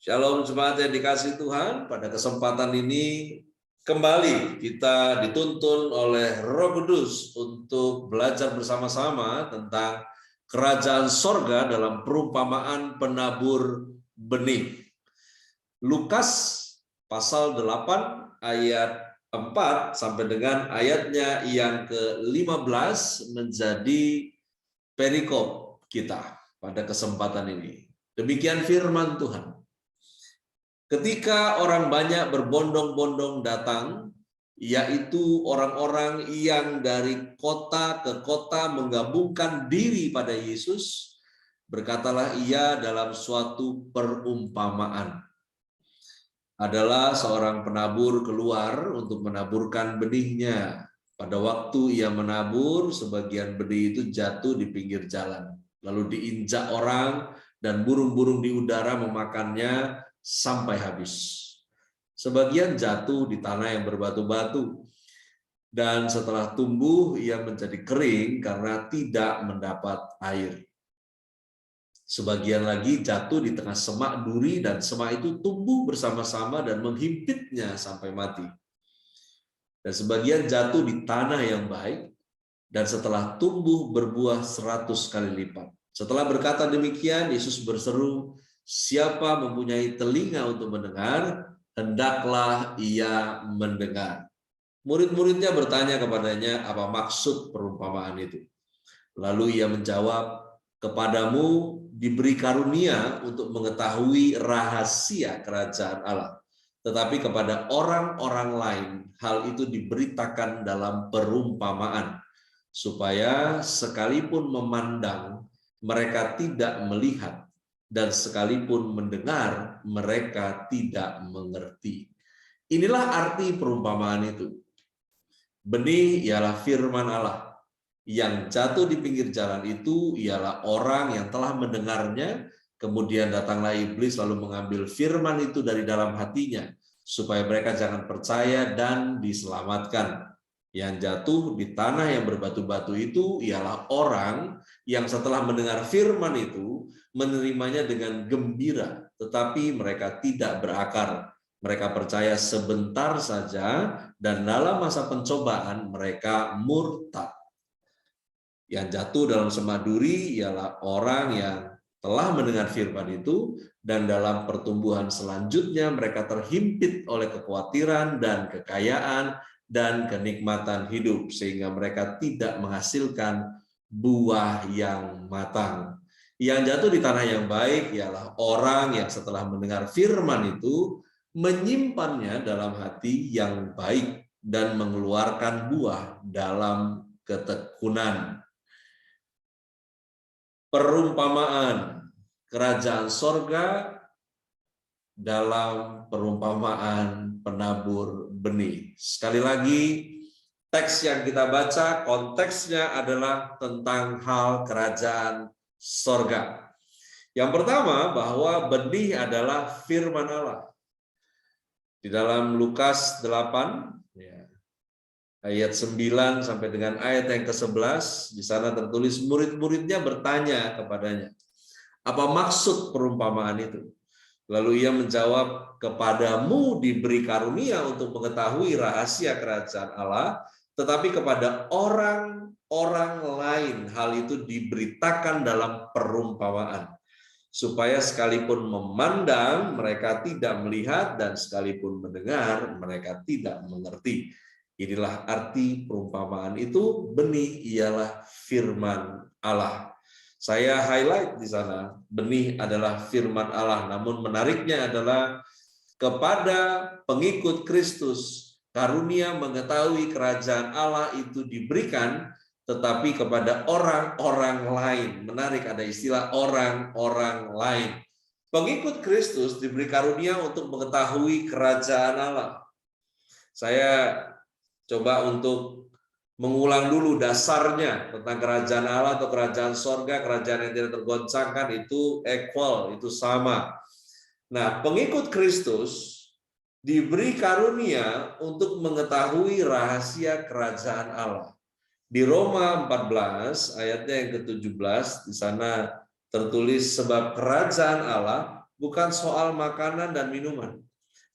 Shalom jemaat yang dikasihi Tuhan, pada kesempatan ini kembali kita dituntun oleh Roh Kudus untuk belajar bersama-sama tentang kerajaan sorga dalam perumpamaan penabur benih. Lukas pasal 8 ayat 4 sampai dengan ayatnya yang ke-15 menjadi perikop kita pada kesempatan ini. Demikian firman Tuhan. Ketika orang banyak berbondong-bondong datang, yaitu orang-orang yang dari kota ke kota menggabungkan diri pada Yesus, berkatalah ia dalam suatu perumpamaan. Adalah seorang penabur keluar untuk menaburkan benihnya. Pada waktu ia menabur, sebagian benih itu jatuh di pinggir jalan, lalu diinjak orang dan burung-burung di udara memakannya sampai habis. Sebagian jatuh di tanah yang berbatu-batu, dan setelah tumbuh ia menjadi kering karena tidak mendapat air. Sebagian lagi jatuh di tengah semak duri, dan semak itu tumbuh bersama-sama dan menghimpitnya sampai mati. Dan sebagian jatuh di tanah yang baik, dan setelah tumbuh berbuah 100 kali lipat. Setelah berkata demikian, Yesus berseru, "Siapa mempunyai telinga untuk mendengar, hendaklah ia mendengar." Murid-muridnya bertanya kepadanya apa maksud perumpamaan itu. Lalu ia menjawab, "Kepadamu diberi karunia untuk mengetahui rahasia kerajaan Allah. Tetapi kepada orang-orang lain hal itu diberitakan dalam perumpamaan, supaya sekalipun memandang mereka tidak melihat, dan sekalipun mendengar mereka tidak mengerti." Inilah arti perumpamaan itu. Benih ialah firman Allah. Yang jatuh di pinggir jalan itu ialah orang yang telah mendengarnya, kemudian datanglah iblis lalu mengambil firman itu dari dalam hatinya, supaya mereka jangan percaya dan diselamatkan. Yang jatuh di tanah yang berbatu-batu itu ialah orang yang setelah mendengar firman itu menerimanya dengan gembira, tetapi mereka tidak berakar. Mereka percaya sebentar saja, dan dalam masa pencobaan mereka murtad. Yang jatuh dalam semak duri ialah orang yang telah mendengar firman itu, dan dalam pertumbuhan selanjutnya mereka terhimpit oleh kekhawatiran dan kekayaan dan kenikmatan hidup, sehingga mereka tidak menghasilkan buah yang matang. Yang jatuh di tanah yang baik ialah orang yang setelah mendengar firman itu menyimpannya dalam hati yang baik dan mengeluarkan buah dalam ketekunan. Perumpamaan kerajaan sorga dalam perumpamaan penabur benih. Sekali lagi, teks yang kita baca konteksnya adalah tentang hal kerajaan sorga. Yang pertama, bahwa benih adalah firman Allah. Di dalam Lukas 8, ayat 9 sampai dengan ayat yang ke-11, di sana tertulis murid-muridnya bertanya kepadanya, apa maksud perumpamaan itu? Lalu ia menjawab, "Kepadamu diberi karunia untuk mengetahui rahasia kerajaan Allah, tetapi kepada orang-orang lain hal itu diberitakan dalam perumpamaan, supaya sekalipun memandang mereka tidak melihat, dan sekalipun mendengar mereka tidak mengerti." Inilah arti perumpamaan itu. Benih ialah firman Allah. Saya highlight di sana, benih adalah firman Allah. Namun menariknya adalah kepada pengikut Kristus, karunia mengetahui kerajaan Allah itu diberikan, tetapi kepada orang-orang lain. Menarik, ada istilah orang-orang lain. Pengikut Kristus diberi karunia untuk mengetahui kerajaan Allah. Saya coba untuk mengulang dulu dasarnya tentang kerajaan Allah atau kerajaan sorga. Kerajaan yang tidak tergoncangkan itu equal, itu sama. Nah, pengikut Kristus diberi karunia untuk mengetahui rahasia kerajaan Allah. Di Roma 14 ayatnya yang ke-17, di sana tertulis, sebab kerajaan Allah bukan soal makanan dan minuman,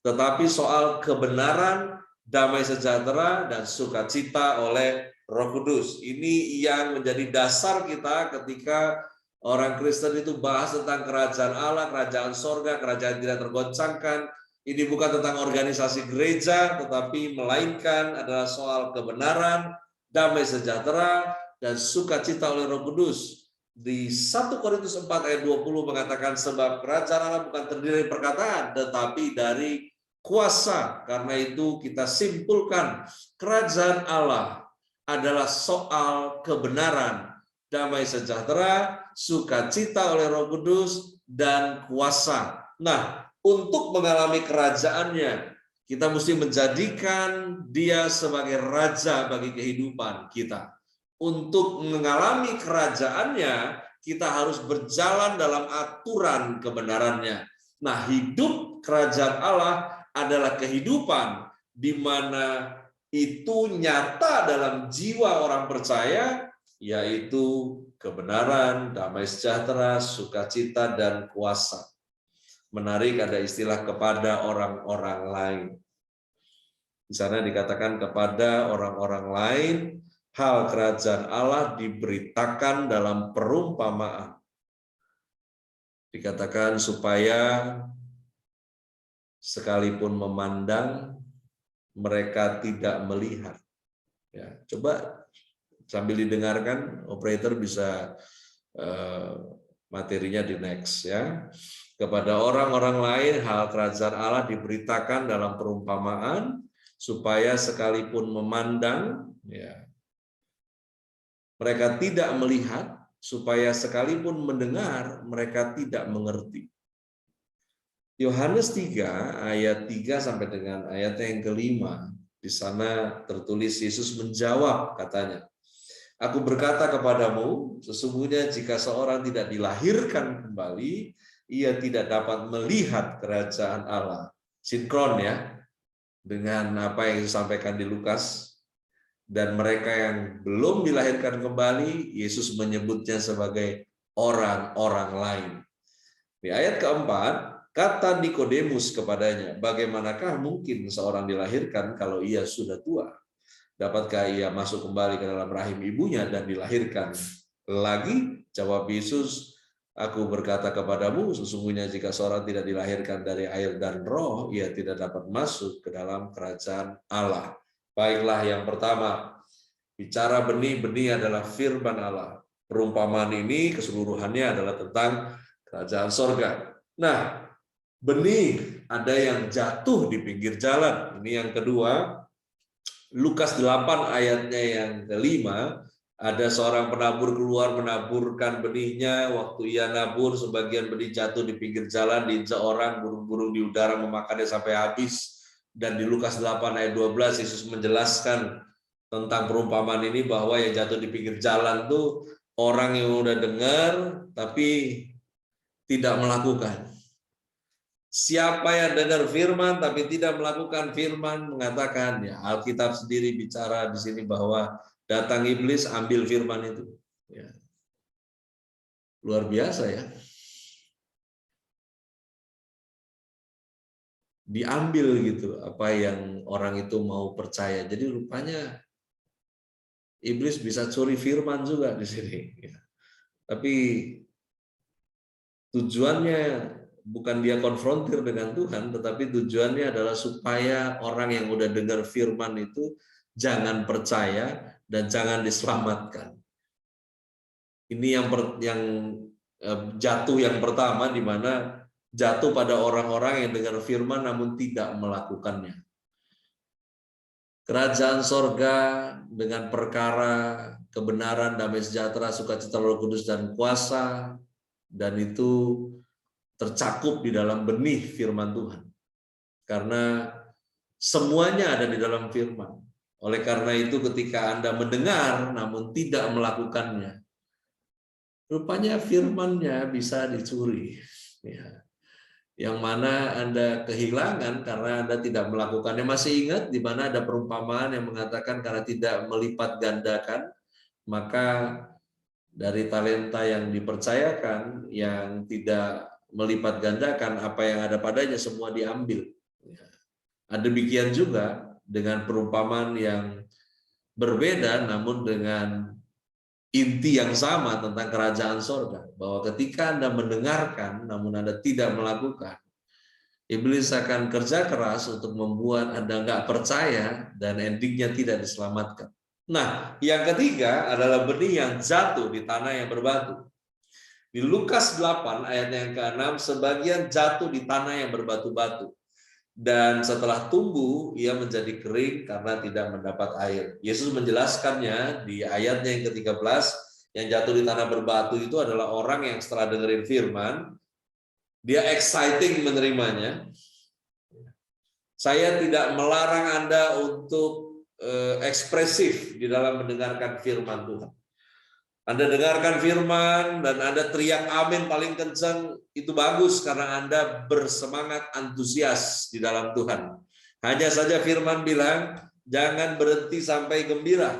tetapi soal kebenaran, damai sejahtera, dan sukacita oleh Roh Kudus. Ini yang menjadi dasar kita ketika orang Kristen itu bahas tentang kerajaan Allah, kerajaan sorga, kerajaan tidak tergoncangkan. Ini bukan tentang organisasi gereja, tetapi melainkan adalah soal kebenaran, damai sejahtera, dan sukacita oleh Roh Kudus. Di 1 Korintus 4 ayat 20 mengatakan, sebab kerajaan Allah bukan terdiri dari perkataan, tetapi dari kuasa. Karena itu kita simpulkan kerajaan Allah adalah soal kebenaran, damai sejahtera, sukacita oleh Roh Kudus, dan kuasa. Nah, untuk mengalami kerajaannya, kita mesti menjadikan dia sebagai raja bagi kehidupan kita. Untuk mengalami kerajaannya, kita harus berjalan dalam aturan kebenarannya. Nah, hidup kerajaan Allah adalah kehidupan di mana itu nyata dalam jiwa orang percaya, yaitu kebenaran, damai sejahtera, sukacita, dan kuasa. Menarik, ada istilah kepada orang-orang lain. Di sana dikatakan kepada orang-orang lain, hal kerajaan Allah diberitakan dalam perumpamaan. Dikatakan supaya sekalipun memandang, mereka tidak melihat. Ya, coba sambil didengarkan, operator bisa materinya di next ya. Kepada orang-orang lain, hal kerajaan Allah diberitakan dalam perumpamaan, supaya sekalipun memandang, ya, mereka tidak melihat, supaya sekalipun mendengar, mereka tidak mengerti. Yohanes 3 ayat 3 sampai dengan ayat yang kelima, di sana tertulis Yesus menjawab, katanya, aku berkata kepadamu, sesungguhnya jika seorang tidak dilahirkan kembali, ia tidak dapat melihat kerajaan Allah. Sinkron ya, dengan apa yang disampaikan di Lukas. Dan mereka yang belum dilahirkan kembali, Yesus menyebutnya sebagai orang-orang lain. Di ayat keempat, kata Nikodemus kepadanya, bagaimanakah mungkin seorang dilahirkan kalau ia sudah tua? Dapatkah ia masuk kembali ke dalam rahim ibunya dan dilahirkan lagi? Jawab Yesus, aku berkata kepadamu, sesungguhnya jika seorang tidak dilahirkan dari air dan roh, ia tidak dapat masuk ke dalam kerajaan Allah. Baiklah, yang pertama, bicara benih adalah firman Allah. Perumpamaan ini keseluruhannya adalah tentang kerajaan sorga. Nah, benih ada yang jatuh di pinggir jalan. Ini yang kedua. Lukas 8 ayatnya yang kelima, ada seorang penabur keluar menaburkan benihnya. Waktu ia nabur, sebagian benih jatuh di pinggir jalan, diinjak orang, burung-burung di udara memakannya sampai habis. Dan di Lukas 8 ayat 12, Yesus menjelaskan tentang perumpamaan ini, bahwa yang jatuh di pinggir jalan tuh orang yang udah dengar tapi tidak melakukan. Siapa yang dengar firman tapi tidak melakukan firman, mengatakan, ya, Alkitab sendiri bicara di sini bahwa datang iblis ambil firman itu. Ya. Luar biasa ya. Diambil gitu apa yang orang itu mau percaya. Jadi rupanya iblis bisa curi firman juga di sini. Ya. Tapi tujuannya bukan dia konfrontir dengan Tuhan, tetapi tujuannya adalah supaya orang yang udah dengar firman itu jangan percaya dan jangan diselamatkan. Ini yang jatuh yang pertama, di mana jatuh pada orang-orang yang dengar firman namun tidak melakukannya. Kerajaan sorga dengan perkara kebenaran, damai sejahtera, sukacita Roh Kudus, dan kuasa, dan itu tercakup di dalam benih firman Tuhan. Karena semuanya ada di dalam firman. Oleh karena itu ketika Anda mendengar namun tidak melakukannya, rupanya firman-Nya bisa dicuri. Ya. Yang mana Anda kehilangan karena Anda tidak melakukannya. Masih ingat di mana ada perumpamaan yang mengatakan karena tidak melipat gandakan, maka dari talenta yang dipercayakan yang tidak melipat gandakan apa yang ada padanya, semua diambil. Demikian juga dengan perumpamaan yang berbeda namun dengan inti yang sama tentang kerajaan sorga, bahwa ketika Anda mendengarkan namun Anda tidak melakukan, iblis akan kerja keras untuk membuat Anda nggak percaya dan endingnya tidak diselamatkan. Nah, yang ketiga adalah benih yang jatuh di tanah yang berbatu. Di Lukas 8 ayat yang ke-6, sebagian jatuh di tanah yang berbatu-batu. Dan setelah tumbuh, ia menjadi kering karena tidak mendapat air. Yesus menjelaskannya di ayatnya yang ke-13, yang jatuh di tanah berbatu itu adalah orang yang setelah dengerin firman, dia exciting menerimanya. Saya tidak melarang Anda untuk ekspresif di dalam mendengarkan firman Tuhan. Anda dengarkan firman dan Anda teriak amin paling kencang, itu bagus karena Anda bersemangat antusias di dalam Tuhan. Hanya saja firman bilang, jangan berhenti sampai gembira.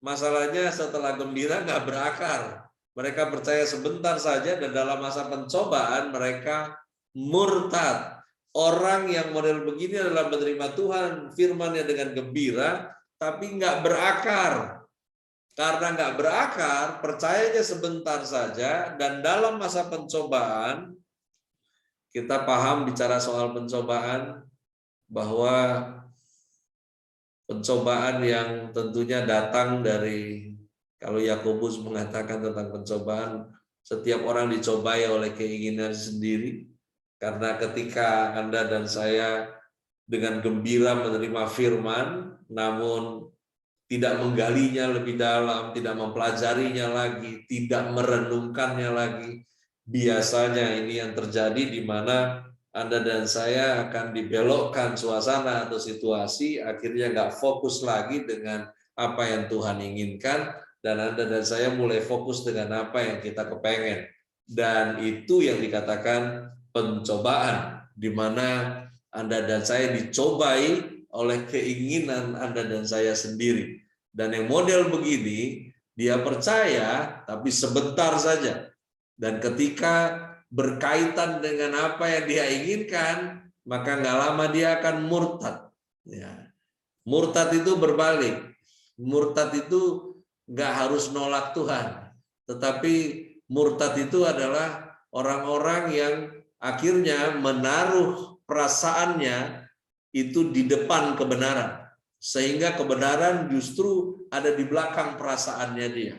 Masalahnya setelah gembira nggak berakar. Mereka percaya sebentar saja dan dalam masa pencobaan mereka murtad. Orang yang model begini adalah menerima Tuhan firman-Nya dengan gembira, tapi nggak berakar. Karena nggak berakar, percayanya sebentar saja, dan dalam masa pencobaan, kita paham bicara soal pencobaan, bahwa pencobaan yang tentunya datang dari, kalau Yakobus mengatakan tentang pencobaan, setiap orang dicobai oleh keinginan sendiri, karena ketika Anda dan saya dengan gembira menerima firman, namun tidak menggalinya lebih dalam, tidak mempelajarinya lagi, tidak merenungkannya lagi. Biasanya ini yang terjadi di mana Anda dan saya akan dibelokkan suasana atau situasi, akhirnya nggak fokus lagi dengan apa yang Tuhan inginkan, dan Anda dan saya mulai fokus dengan apa yang kita kepengen. Dan itu yang dikatakan pencobaan, di mana Anda dan saya dicobai oleh keinginan Anda dan saya sendiri. Dan yang model begini, dia percaya tapi sebentar saja. Dan ketika berkaitan dengan apa yang dia inginkan, maka nggak lama dia akan murtad. Ya. Murtad itu berbalik. Murtad itu nggak harus nolak Tuhan. Tetapi murtad itu adalah orang-orang yang akhirnya menaruh perasaannya itu di depan kebenaran, sehingga kebenaran justru ada di belakang perasaannya dia.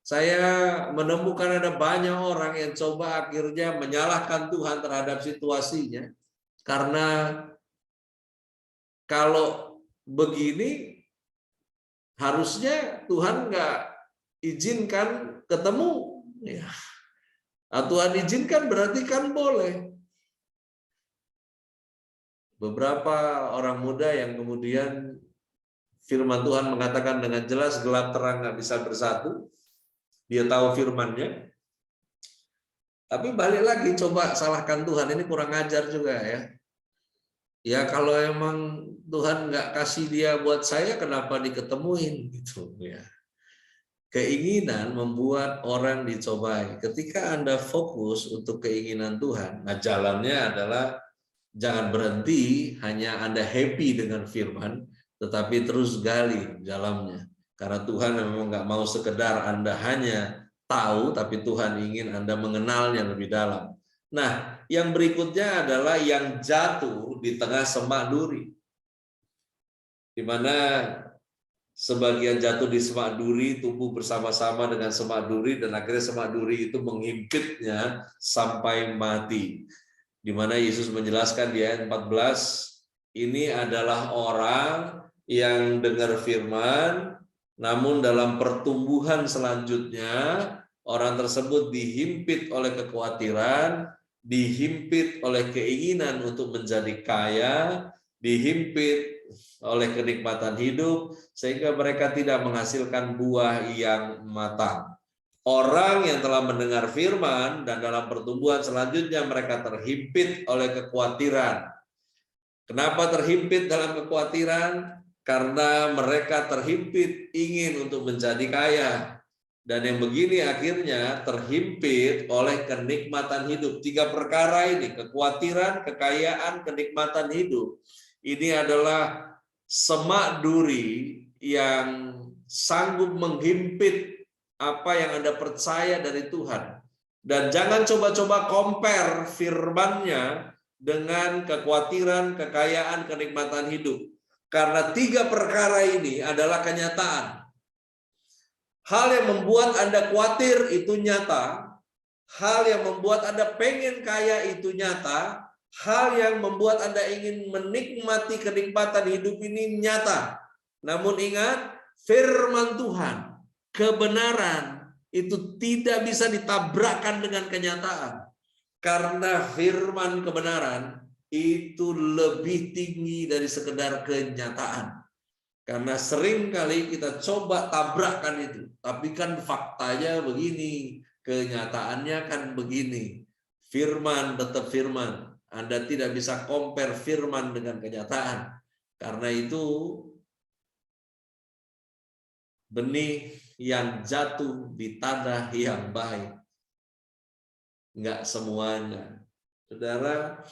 Saya menemukan ada banyak orang yang coba akhirnya menyalahkan Tuhan terhadap situasinya, karena kalau begini harusnya Tuhan nggak izinkan ketemu, ya. Tuhan izinkan berarti kan boleh. Beberapa orang muda yang kemudian firman Tuhan mengatakan dengan jelas gelap terang nggak bisa bersatu. Dia tahu firman-Nya. Tapi balik lagi coba salahkan Tuhan, ini kurang ajar juga ya. Ya kalau emang Tuhan nggak kasih dia buat saya, kenapa diketemuin gitu ya. Keinginan membuat orang dicobai. Ketika Anda fokus untuk keinginan Tuhan, nah jalannya adalah jangan berhenti hanya Anda happy dengan firman, tetapi terus gali dalamnya. Karena Tuhan memang nggak mau sekedar Anda hanya tahu, tapi Tuhan ingin Anda mengenalnya lebih dalam. Nah, yang berikutnya adalah yang jatuh di tengah semak duri. Di mana sebagian jatuh di semak duri, tumbuh bersama-sama dengan semak duri, dan akhirnya semak duri itu menghimpitnya sampai mati. Di mana Yesus menjelaskan di ayat 14, ini adalah orang yang dengar firman, namun dalam pertumbuhan selanjutnya, orang tersebut dihimpit oleh kekhawatiran, dihimpit oleh keinginan untuk menjadi kaya, dihimpit oleh kenikmatan hidup, sehingga mereka tidak menghasilkan buah yang matang. Orang yang telah mendengar firman dan dalam pertumbuhan selanjutnya mereka terhimpit oleh kekhawatiran. Kenapa terhimpit dalam kekhawatiran? Karena mereka terhimpit ingin untuk menjadi kaya. Dan yang begini akhirnya terhimpit oleh kenikmatan hidup. 3 perkara ini, kekhawatiran, kekayaan, kenikmatan hidup. Ini adalah semak duri yang sanggup menghimpit apa yang Anda percaya dari Tuhan. Dan jangan coba-coba compare firman-Nya dengan kekhawatiran, kekayaan, kenikmatan hidup. Karena 3 perkara ini adalah kenyataan. Hal yang membuat Anda khawatir itu nyata. Hal yang membuat Anda pengen kaya itu nyata. Hal yang membuat Anda ingin menikmati kenikmatan hidup ini nyata. Namun ingat, firman Tuhan, kebenaran itu tidak bisa ditabrakkan dengan kenyataan. Karena firman kebenaran itu lebih tinggi dari sekedar kenyataan. Karena sering kali kita coba tabrakkan itu. Tapi kan faktanya begini, kenyataannya kan begini. Firman tetap firman. Anda tidak bisa compare firman dengan kenyataan. Karena itu benih yang jatuh di tanah yang baik. Enggak semuanya. Saudara,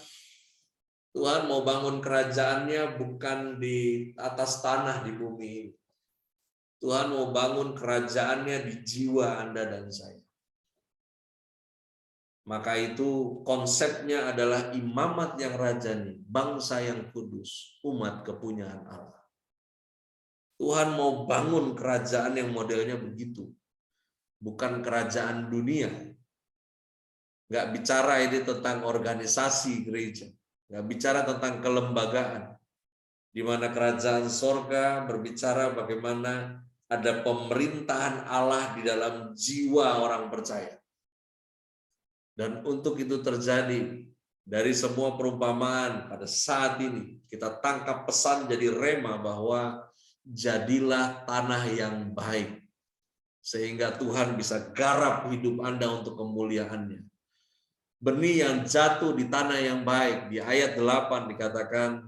Tuhan mau bangun kerajaannya bukan di atas tanah di bumi ini. Tuhan mau bangun kerajaannya di jiwa Anda dan saya. Maka itu konsepnya adalah imamat yang rajani, bangsa yang kudus, umat kepunyaan Allah. Tuhan mau bangun kerajaan yang modelnya begitu. Bukan kerajaan dunia. Nggak bicara ini tentang organisasi gereja. Nggak bicara tentang kelembagaan, di mana kerajaan sorga berbicara bagaimana ada pemerintahan Allah di dalam jiwa orang percaya. Dan untuk itu terjadi, dari semua perumpamaan pada saat ini, kita tangkap pesan jadi rema bahwa jadilah tanah yang baik, sehingga Tuhan bisa garap hidup Anda untuk kemuliaan-Nya. Benih yang jatuh di tanah yang baik. Di ayat 8 dikatakan,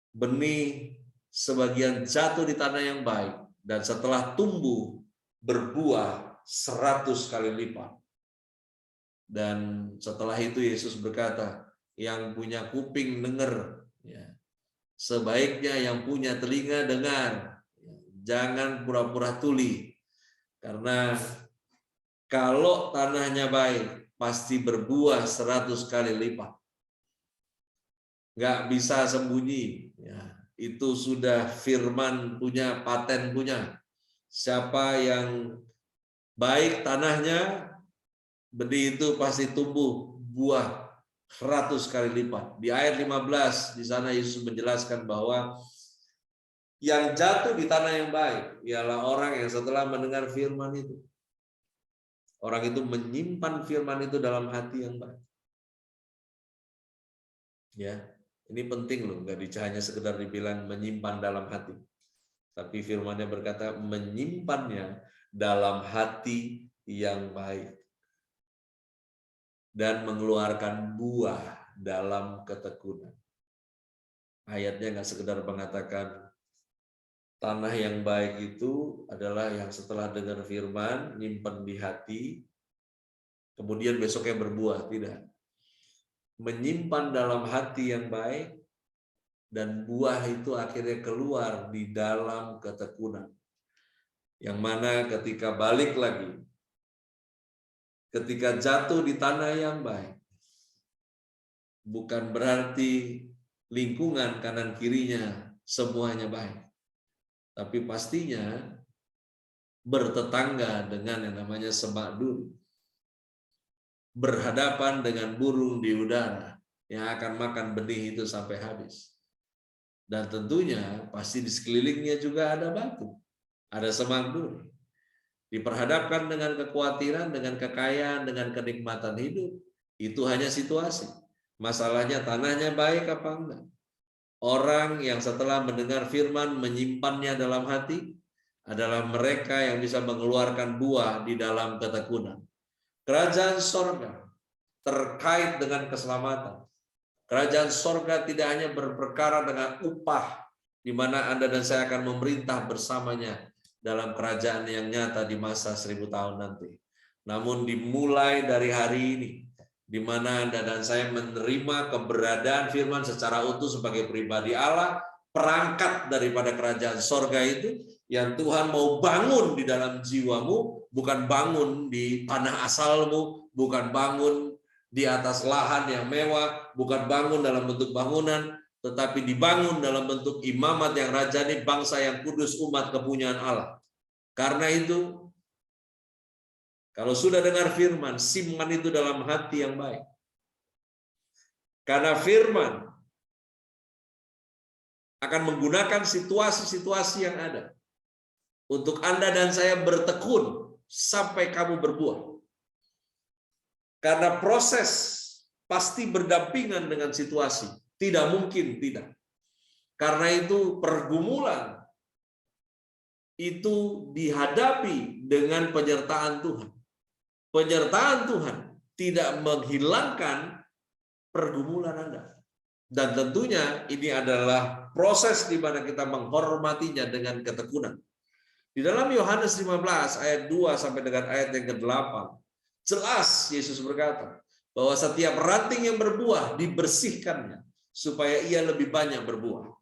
benih sebagian jatuh di tanah yang baik, dan setelah tumbuh, berbuah 100 kali lipat. Dan setelah itu Yesus berkata, yang punya kuping dengar. Ya. Sebaiknya yang punya telinga dengar. Jangan pura-pura tuli. Karena kalau tanahnya baik, pasti berbuah 100 kali lipat. Nggak bisa sembunyi. Ya, itu sudah firman punya, paten punya. Siapa yang baik tanahnya, benih itu pasti tumbuh buah 100 kali lipat. Di ayat 15, di sana Yesus menjelaskan bahwa yang jatuh di tanah yang baik ialah orang yang setelah mendengar firman itu, orang itu menyimpan firman itu dalam hati yang baik. Ya, ini penting loh, nggak hanya sekedar dibilang menyimpan dalam hati. Tapi firman-Nya berkata menyimpannya dalam hati yang baik. Dan mengeluarkan buah dalam ketekunan. Ayatnya nggak sekedar mengatakan tanah yang baik itu adalah yang setelah dengar firman, nyimpen di hati, kemudian besoknya berbuah. Tidak. Menyimpan dalam hati yang baik, dan buah itu akhirnya keluar di dalam ketekunan. Yang mana ketika balik lagi, ketika jatuh di tanah yang baik, bukan berarti lingkungan kanan kirinya semuanya baik. Tapi pastinya bertetangga dengan yang namanya semak duri. Berhadapan dengan burung di udara yang akan makan benih itu sampai habis. Dan tentunya pasti di sekelilingnya juga ada batu, ada semak duri. Diperhadapkan dengan kekhawatiran, dengan kekayaan, dengan kenikmatan hidup, itu hanya situasi. Masalahnya tanahnya baik apa enggak? Orang yang setelah mendengar firman menyimpannya dalam hati adalah mereka yang bisa mengeluarkan buah di dalam ketekunan. Kerajaan sorga terkait dengan keselamatan. Kerajaan sorga tidak hanya berperkara dengan upah, di mana Anda dan saya akan memerintah bersamanya dalam kerajaan yang nyata di masa 1000 tahun nanti. Namun dimulai dari hari ini, di mana Anda dan saya menerima keberadaan firman secara utuh sebagai pribadi Allah, perangkat daripada kerajaan sorga itu, yang Tuhan mau bangun di dalam jiwamu, bukan bangun di tanah asalmu, bukan bangun di atas lahan yang mewah, bukan bangun dalam bentuk bangunan, tetapi dibangun dalam bentuk imamat yang rajani, bangsa yang kudus, umat kepunyaan Allah. Karena itu, kalau sudah dengar firman, simpan itu dalam hati yang baik. Karena firman akan menggunakan situasi-situasi yang ada untuk Anda dan saya bertekun sampai kamu berbuah. Karena proses pasti berdampingan dengan situasi. Tidak mungkin tidak. Karena itu pergumulan itu dihadapi dengan penyertaan Tuhan. Penyertaan Tuhan tidak menghilangkan pergumulan Anda. Dan tentunya ini adalah proses di mana kita menghormatinya dengan ketekunan. Di dalam Yohanes 15 ayat 2 sampai dengan ayat yang ke-8, jelas Yesus berkata bahwa setiap ranting yang berbuah dibersihkannya supaya ia lebih banyak berbuah.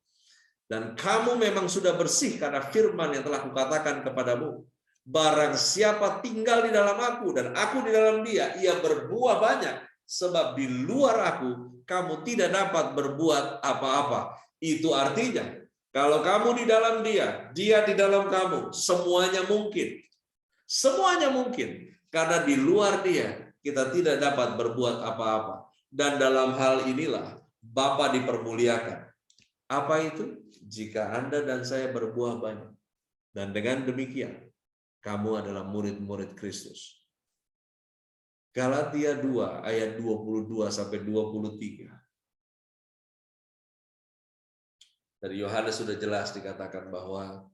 Dan kamu memang sudah bersih karena firman yang telah kukatakan kepadamu. Barang siapa tinggal di dalam aku dan aku di dalam dia, ia berbuah banyak. Sebab di luar aku, kamu tidak dapat berbuat apa-apa. Itu artinya, kalau kamu di dalam dia, dia di dalam kamu, semuanya mungkin. Semuanya mungkin. Karena di luar dia, kita tidak dapat berbuat apa-apa. Dan dalam hal inilah, Bapa dipermuliakan. Apa itu? Jika Anda dan saya berbuah banyak. Dan dengan demikian, kamu adalah murid-murid Kristus. Galatia 2 ayat 22 sampai 23. Dari Yohanes sudah jelas dikatakan bahwa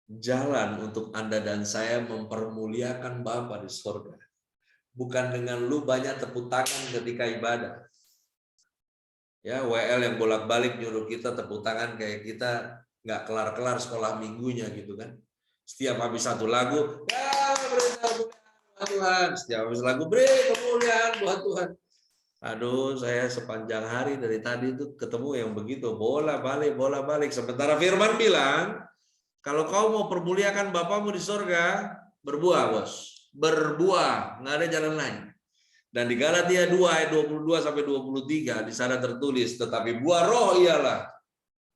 jalan untuk Anda dan saya mempermuliakan Bapa di surga. Bukan dengan lu banyak tepuk tangan ketika ibadah. Ya, WL yang bolak-balik nyuruh kita tepuk tangan kayak kita nggak kelar-kelar sekolah minggunya gitu kan. Setiap habis satu lagu, ya berita buat Tuhan. Setiap habis lagu, beri kemuliaan buat Tuhan. Aduh, saya sepanjang hari dari tadi itu ketemu yang begitu, bola-balik. Sementara firman bilang, kalau kau mau permuliakan Bapamu di sorga, berbuah, bos. Berbuah, nggak ada jalan lain. Dan di Galatia 2 ayat 22 sampai 23 di sana tertulis, tetapi buah roh ialah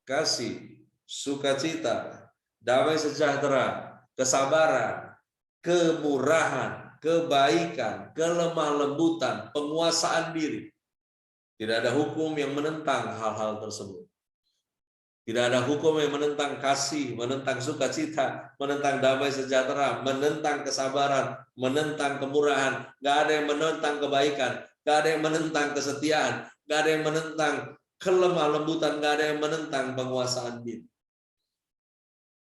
kasih, sukacita, damai sejahtera, kesabaran, kemurahan, kebaikan, kelemah lembutan, penguasaan diri. Tidak ada hukum yang menentang hal-hal tersebut. Tidak ada hukum yang menentang kasih, menentang sukacita, menentang damai sejahtera, menentang kesabaran, menentang kemurahan. Gak ada yang menentang kebaikan, gak ada yang menentang kesetiaan, gak ada yang menentang kelemah lembutan, gak ada yang menentang penguasaan diri.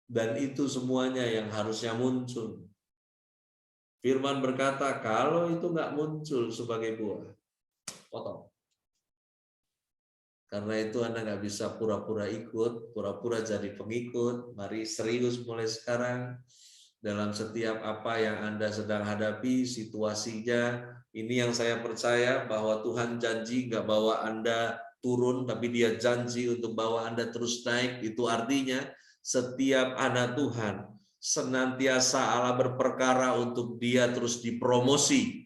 Dan itu semuanya yang harusnya muncul. Firman berkata, kalau itu nggak muncul sebagai buah, potong. Karena itu Anda nggak bisa pura-pura ikut, pura-pura jadi pengikut. Mari serius mulai sekarang dalam setiap apa yang Anda sedang hadapi, situasinya. Ini yang saya percaya bahwa Tuhan janji nggak bawa Anda turun, tapi Dia janji untuk bawa Anda terus naik. Itu artinya setiap anak Tuhan senantiasa Allah berperkara untuk dia terus dipromosi.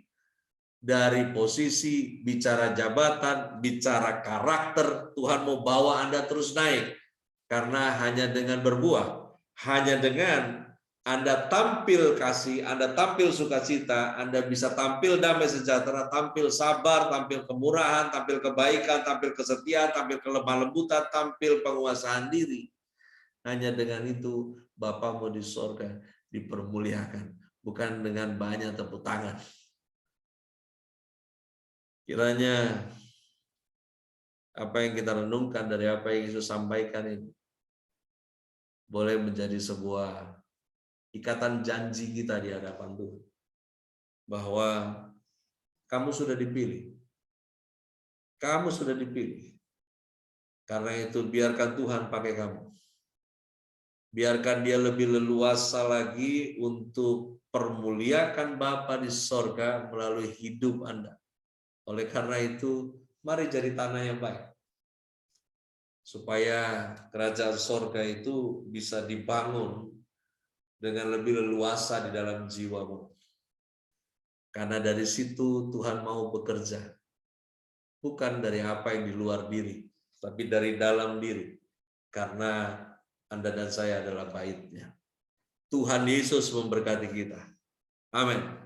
Dari posisi bicara jabatan, bicara karakter, Tuhan mau bawa Anda terus naik. Karena hanya dengan berbuah, hanya dengan Anda tampil kasih, Anda tampil sukacita, Anda bisa tampil damai sejahtera, tampil sabar, tampil kemurahan, tampil kebaikan, tampil kesetiaan, tampil kelemah lembutan, tampil penguasaan diri. Hanya dengan itu Bapamu di sorga dipermuliakan, bukan dengan banyak tepuk tangan. Kiranya apa yang kita renungkan dari apa yang Yesus sampaikan ini boleh menjadi sebuah ikatan janji kita di hadapan Tuhan. Bahwa kamu sudah dipilih. Kamu sudah dipilih. Karena itu biarkan Tuhan pakai kamu. Biarkan dia lebih leluasa lagi untuk permuliakan Bapa di sorga melalui hidup Anda. Oleh karena itu, mari jadi tanah yang baik. Supaya kerajaan sorga itu bisa dibangun dengan lebih leluasa di dalam jiwamu. Karena dari situ Tuhan mau bekerja. Bukan dari apa yang di luar diri, tapi dari dalam diri. Karena Anda dan saya adalah baitnya. Tuhan Yesus memberkati kita. Amin.